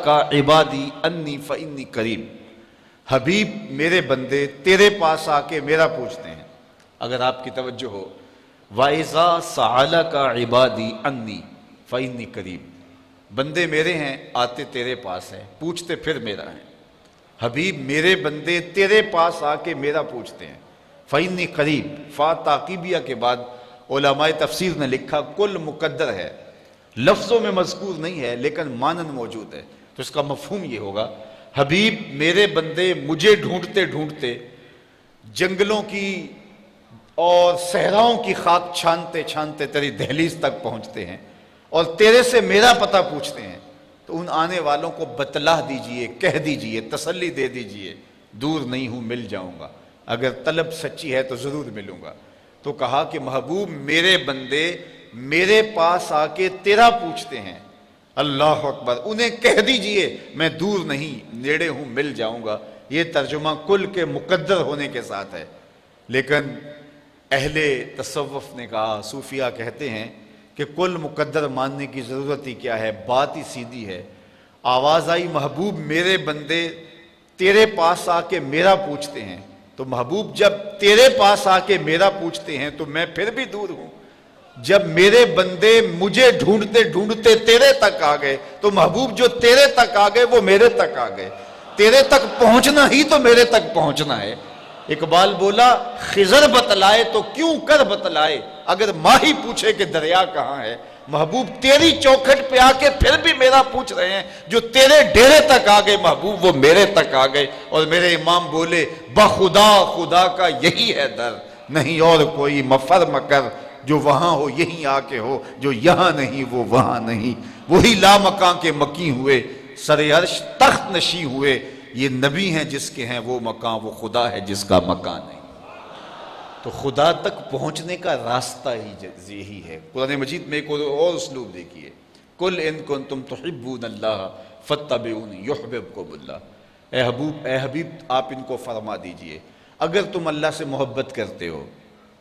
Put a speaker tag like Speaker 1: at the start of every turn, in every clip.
Speaker 1: کا عبادی انی فانی قریب، حبیب میرے بندے تیرے پاس آ کے میرا پوچھتے ہیں۔ اگر آپ کی توجہ ہو، وَإِذَا سَأَلَكَ عِبَادِي عَنِّي فَإِنِّي قَرِيب، بندے میرے ہیں آتے تیرے پاس ہیں، پوچھتے پھر میرا ہیں۔ حبیب میرے بندے تیرے پاس آ کے میرا پوچھتے ہیں، فَإِنِّي قَرِيب، فا تعقیبیہ کے بعد علماء تفسیر نے لکھا کل مقدر ہے، لفظوں میں مذکور نہیں ہے لیکن مانن موجود ہے، تو اس کا مفہوم یہ ہوگا حبیب میرے بندے مجھے ڈھونڈتے ڈھونڈتے جنگلوں کی اور صحراؤں کی خاک چھانتے چھانتے تیری دہلیز تک پہنچتے ہیں اور تیرے سے میرا پتہ پوچھتے ہیں، تو ان آنے والوں کو بتلا دیجئے، کہہ دیجئے، تسلی دے دیجئے، دور نہیں ہوں، مل جاؤں گا، اگر طلب سچی ہے تو ضرور ملوں گا۔ تو کہا کہ محبوب میرے بندے میرے پاس آ کے تیرا پوچھتے ہیں، اللہ اکبر، انہیں کہہ دیجئے میں دور نہیں، نیڑے ہوں، مل جاؤں گا۔ یہ ترجمہ کل کے مقدر ہونے کے ساتھ ہے، لیکن اہل تصوف نے کہا، صوفیہ کہتے ہیں کہ کل مقدر ماننے کی ضرورت ہی کیا ہے، بات ہی سیدھی ہے۔ آواز آئی محبوب میرے بندے تیرے پاس آ کے میرا پوچھتے ہیں، تو محبوب جب تیرے پاس آ کے میرا پوچھتے ہیں تو میں پھر بھی دور ہوں، جب میرے بندے مجھے ڈھونڈتے ڈھونڈتے تیرے تک آ گئے تو محبوب جو تیرے تک آ گئے وہ میرے تک آ گئے، تیرے تک پہنچنا ہی تو میرے تک پہنچنا ہے۔ اقبال بولا خضر بتلائے تو کیوں کر بتلائے، اگر ماہی پوچھے کہ دریا کہاں ہے، محبوب تیری چوکھٹ پہ آ کے پھر بھی میرا پوچھ رہے ہیں، جو تیرے ڈیرے تک آ گئے محبوب وہ میرے تک آ گئے۔ اور میرے امام بولے بخدا خدا کا یہی ہے در، نہیں اور کوئی مفر مکر، جو وہاں ہو یہیں آ کے ہو، جو یہاں نہیں وہ وہاں نہیں، وہی لامکاں کے مکی ہوئے، سر عرش تخت نشی ہوئے، یہ نبی ہیں جس کے ہیں وہ مکان، وہ خدا ہے جس کا مکان نہیں۔ تو خدا تک پہنچنے کا راستہ ہی یہی ہے۔ قرآن مجید میں ایک اور اسلوب دیکھیے، قل ان کنتم تحبون اللہ فاتبعونی یحببکم اللہ، اے حبیب آپ ان کو فرما دیجئے اگر تم اللہ سے محبت کرتے ہو،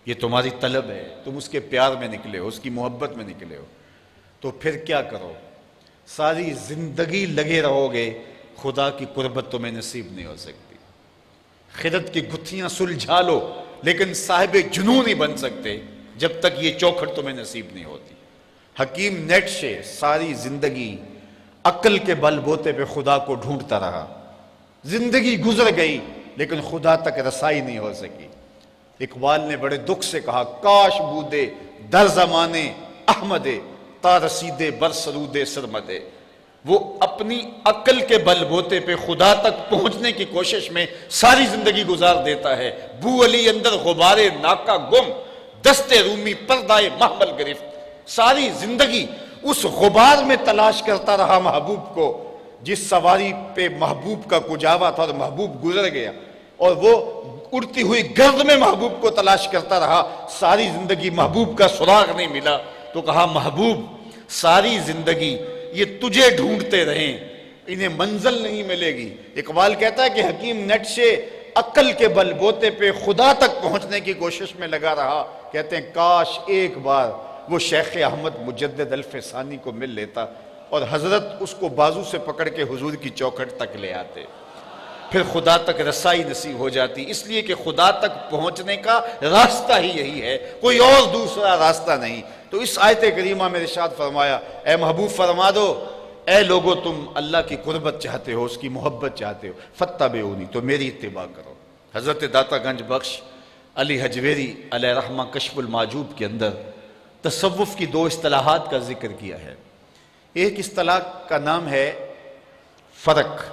Speaker 1: یہ تمہاری طلب ہے، تم اس کے پیار میں نکلے ہو، اس کی محبت میں نکلے ہو، تو پھر کیا کرو، ساری زندگی لگے رہو گے، خدا کی قربت تمہیں نصیب نہیں ہو سکتی۔ خدت کی گتھیاں سلجھا لو لیکن صاحب جنون نہیں بن سکتے جب تک یہ چوکھٹ تمہیں نصیب نہیں ہوتی۔ حکیم نیٹشے ساری زندگی عقل کے بل بوتے پہ خدا کو ڈھونڈتا رہا، زندگی گزر گئی لیکن خدا تک رسائی نہیں ہو سکی۔ اقبال نے بڑے دکھ سے کہا کاش بودے در زمانے احمدے تا رسیدے بر سرود سرمدے، وہ اپنی عقل کے بل بوتے پہ خدا تک پہنچنے کی کوشش میں ساری زندگی گزار دیتا ہے، بو علی اندر غبار ناکا گم، دست رومی پردائے محمل گرفت، ساری زندگی اس غبار میں تلاش کرتا رہا محبوب کو، جس سواری پہ محبوب کا کجاوا تھا اور محبوب گزر گیا، اور وہ اڑتی ہوئی گرد میں محبوب کو تلاش کرتا رہا، ساری زندگی محبوب کا سراغ نہیں ملا۔ تو کہا محبوب ساری زندگی یہ تجھے ڈھونڈتے رہیں، انہیں منزل نہیں ملے گی۔ اقبال کہتا ہے کہ حکیم نیٹشے عقل کے بل بوتے پہ خدا تک پہنچنے کی کوشش میں لگا رہا، کہتے ہیں کاش ایک بار وہ شیخ احمد مجدد الف ثانی کو مل لیتا اور حضرت اس کو بازو سے پکڑ کے حضور کی چوکھٹ تک لے آتے، پھر خدا تک رسائی نصیب ہو جاتی۔ اس لیے کہ خدا تک پہنچنے کا راستہ ہی یہی ہے، کوئی اور دوسرا راستہ نہیں۔ تو اس آیت کریمہ میں ارشاد فرمایا اے محبوب فرما دو اے لوگو تم اللہ کی قربت چاہتے ہو، اس کی محبت چاہتے ہو، فاتبعونی، تو میری اتباع کرو۔ حضرت داتا گنج بخش علی حجویری علیہ رحمہ کشف المعجوب کے اندر تصوف کی دو اصطلاحات کا ذکر کیا ہے۔ ایک اصطلاح کا نام ہے فرق،